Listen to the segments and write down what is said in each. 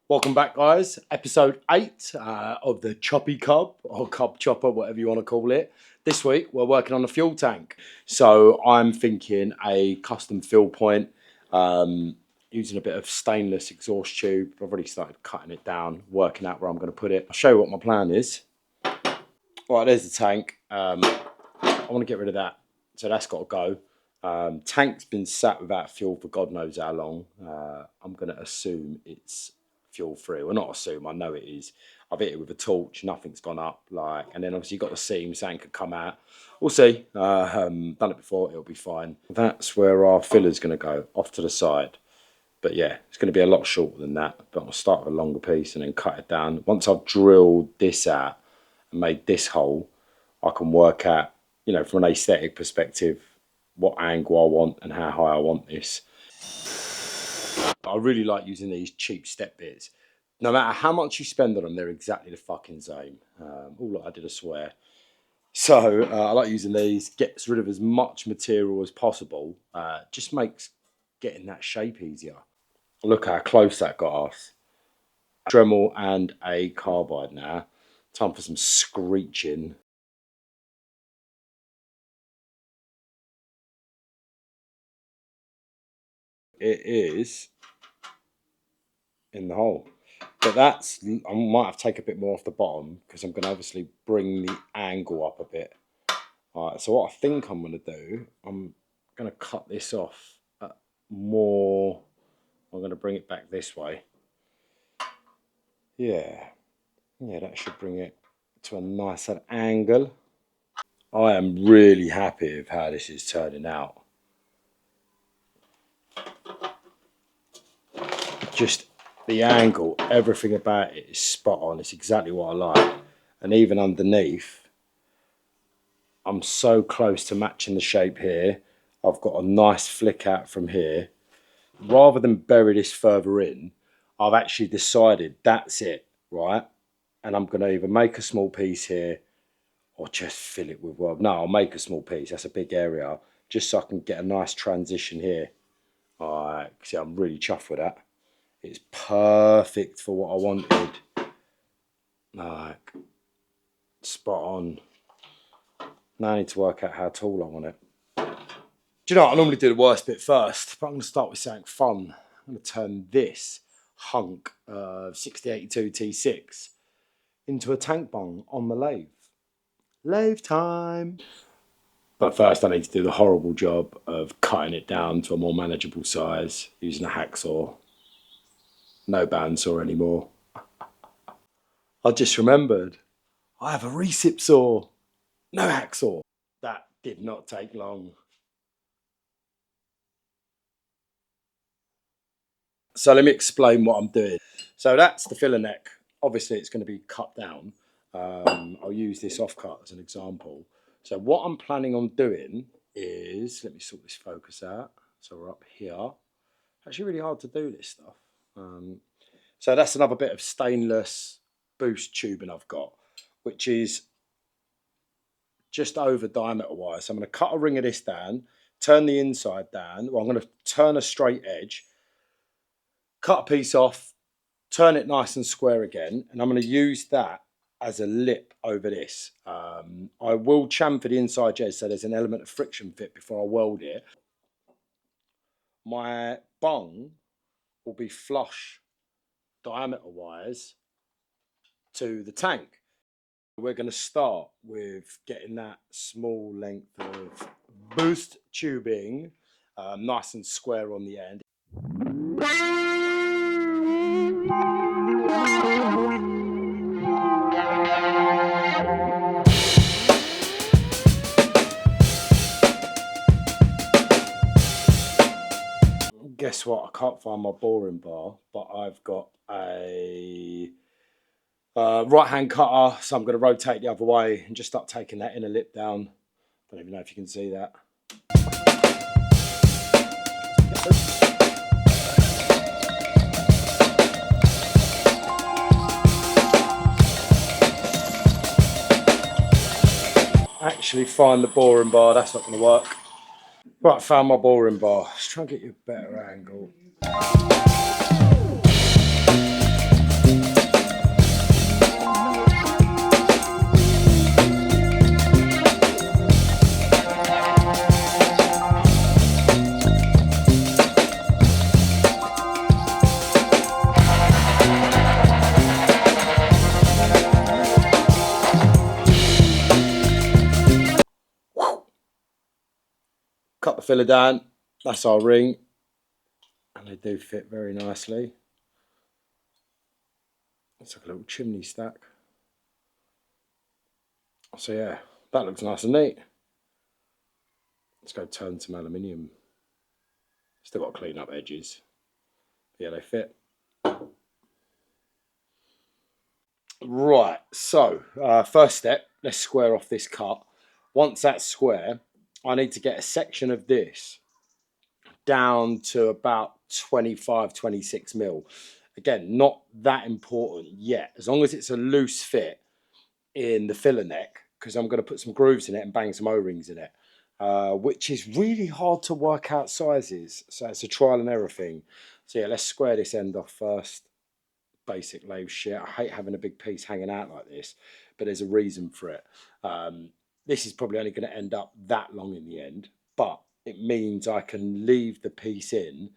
Welcome back, guys. Episode 8 of the Choppy Cub, or Cub Chopper, whatever you want to call it. This week, we're working on a fuel tank. So I'm thinking a custom fill point, using a bit of stainless exhaust tube. I've already started cutting it down, working out where I'm going to put it. I'll show you what my plan is. Right, there's the tank. I want to get rid of that. So that's got to go. Tank's been sat without fuel for God knows how long. I'm going to assume it's fuel free. Well, not assume, I know it is. I've hit it with a torch, nothing's gone up, and then obviously you've got the seam, something could come out. We'll see. Done it before, it'll be fine. That's where our filler's going to go, off to the side. But yeah, it's going to be a lot shorter than that, but I'll start with a longer piece and then cut it down. Once I've drilled this out and made this hole, I can work out, you know, from an aesthetic perspective, what angle I want and how high I want this. I really like using these cheap step bits. No matter how much you spend on them, they're exactly the fucking same. Look, I did a swear. So I like using these. Gets rid of as much material as possible. Just makes getting that shape easier. Look how close that got us. Dremel and a carbide now. Time for some screeching. It is in the hole, but that's, I might have to take a bit more off the bottom because I'm going to obviously bring the angle up a bit. All right, so what I think I'm going to do, I'm going to cut this off more. I'm going to bring it back this way. Yeah, that should bring it to a nicer angle. I am really happy with how this is turning out. Just the angle, everything about it is spot on. It's exactly what I like. And even underneath, I'm so close to matching the shape here. I've got a nice flick out from here. Rather than bury this further in, I've actually decided that's it, right? And I'm going to either make a small piece here or just fill it with weld. No, I'll make a small piece. That's a big area. Just so I can get a nice transition here. All right, see, I'm really chuffed with that. It's perfect for what I wanted. Like, spot on. Now I need to work out how tall I want it. Do you know what? I normally do the worst bit first, but I'm going to start with something fun. I'm going to turn this hunk of 6082 T6 into a tank bung on the lathe. Lathe time! But first I need to do the horrible job of cutting it down to a more manageable size using a hacksaw. No bandsaw anymore. I just remembered, I have a recip saw, no hacksaw. That did not take long. So let me explain what I'm doing. So that's the filler neck. Obviously it's going to be cut down. I'll use this offcut as an example. So what I'm planning on doing is, let me sort this focus out. So we're up here. Actually really hard to do this stuff. So that's another bit of stainless boost tubing I've got, which is just over diameter wise. So I'm going to cut a ring of this down, turn the inside down. Well, I'm going to turn a straight edge, cut a piece off, turn it nice and square again, and I'm going to use that as a lip over this. I will chamfer the inside edge so there's an element of friction fit before I weld it. My bung will be flush diameter wise to the tank. We're going to start with getting that small length of boost tubing nice and square on the end. Guess what? I can't find my boring bar, but I've got a right hand cutter, so I'm going to rotate the other way and just start taking that inner lip down. Don't even know if you can see that. Actually find the boring bar, that's not going to work. Right, found my boring bar. Let's try and get you a better angle. filler down. That's our ring. And they do fit very nicely. It's like a little chimney stack. So yeah, that looks nice and neat. Let's go turn some aluminium. Still got to clean up edges. But yeah, they fit. Right, so first step, let's square off this cut. Once that's square, I need to get a section of this down to about 25, 26 mil. Again, not that important yet, as long as it's a loose fit in the filler neck, because I'm going to put some grooves in it and bang some O-rings in it, which is really hard to work out sizes. So it's a trial and error thing. So yeah, let's square this end off first. Basic lathe shit. I hate having a big piece hanging out like this, but there's a reason for it. This is probably only going to end up that long in the end, but it means I can leave the piece in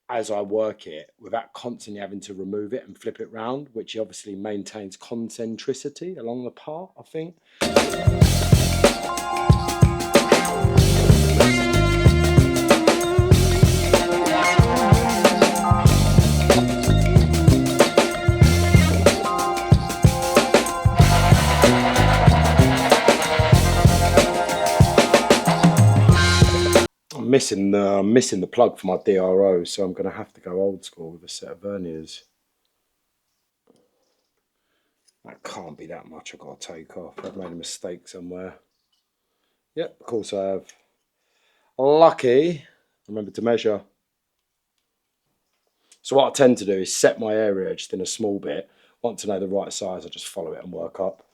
as I work it without constantly having to remove it and flip it round, which obviously maintains concentricity along the part, I think. I'm missing the plug for my DRO, so I'm going to have to go old school with a set of verniers. That can't be that much I've got to take off. I've made a mistake somewhere. Yep, of course I have. Lucky, remember to measure. So what I tend to do is set my area just in a small bit. Want to know the right size, I just follow it and work up.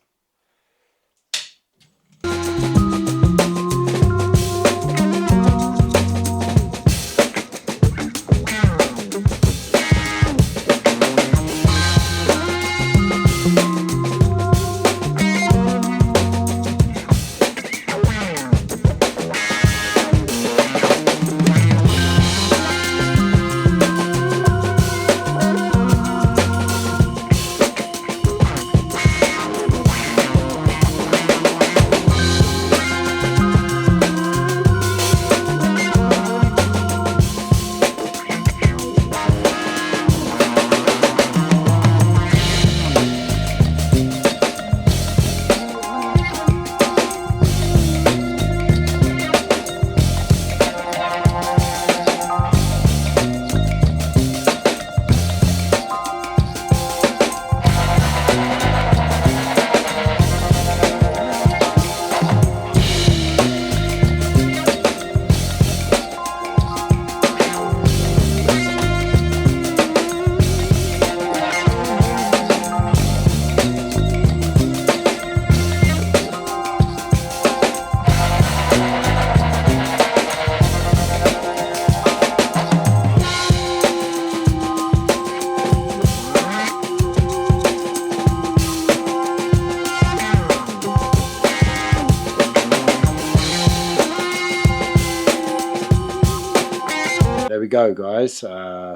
There we go, guys.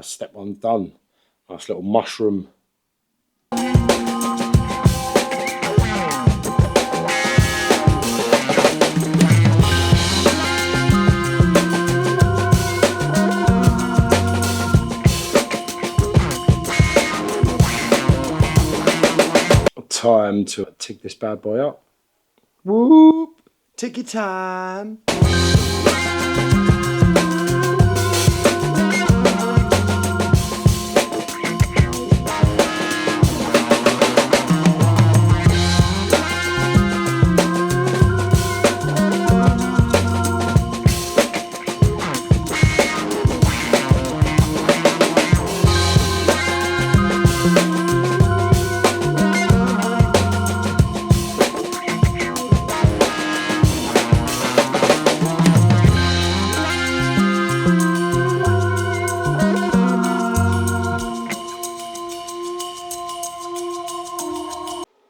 Step one done. Nice little mushroom. Time to tick this bad boy up. Whoop! Ticky time.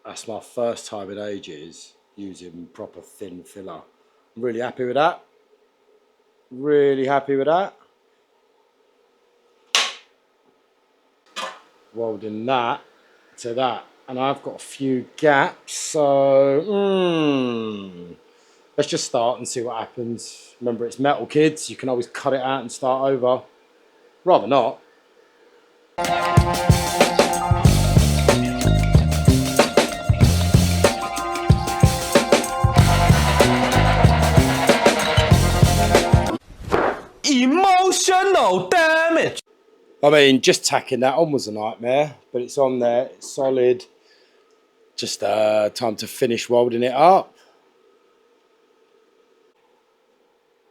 That's my first time in ages using proper thin filler. I'm really happy with that. Really happy with that. Welding that to that. And I've got a few gaps, so let's just start and see what happens. Remember, it's metal, kids. You can always cut it out and start over. Rather not. Emotional damage. I mean, just tacking that on was a nightmare, but it's on there, it's solid. Just time to finish welding it up.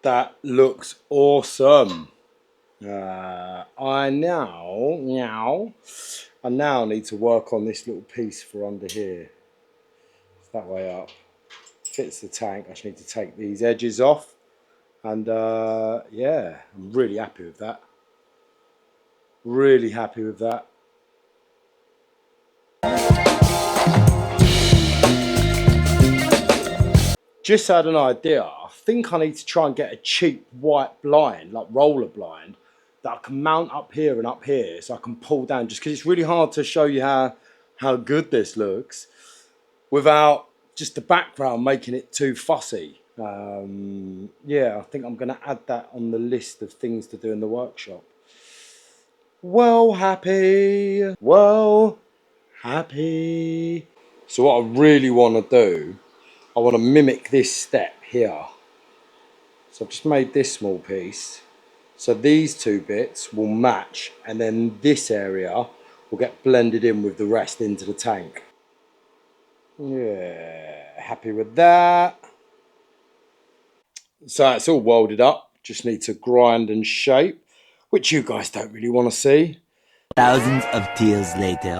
That looks awesome. I now need to work on this little piece for under here. It's that way up. Fits the tank. I just need to take these edges off. And yeah, I'm really happy with that. Really happy with that. Just had an idea. I think I need to try and get a cheap white blind, like roller blind, that I can mount up here and up here so I can pull down, just because it's really hard to show you how good this looks without just the background making it too fussy. Yeah, I think I'm going to add that on the list of things to do in the workshop. Well, happy. Well, happy. So what I really want to do, I want to mimic this step here. So I've just made this small piece. So these two bits will match, and then this area will get blended in with the rest into the tank. Yeah, happy with that. So it's all welded up. Just need to grind and shape, which you guys don't really want to see. Thousands of tears later.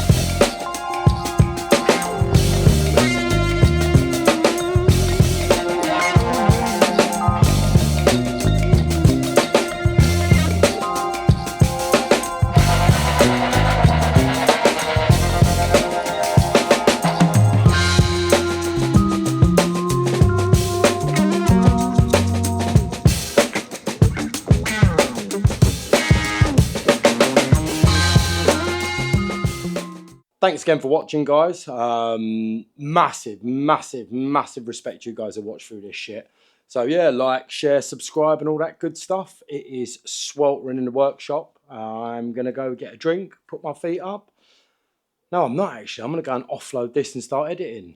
Thanks again for watching, guys. Massive respect to you guys who watched through this shit. So yeah, like, share, subscribe and all that good stuff. It is sweltering in the workshop. I'm going to go get a drink, put my feet up. No, I'm not actually. I'm going to go and offload this and start editing.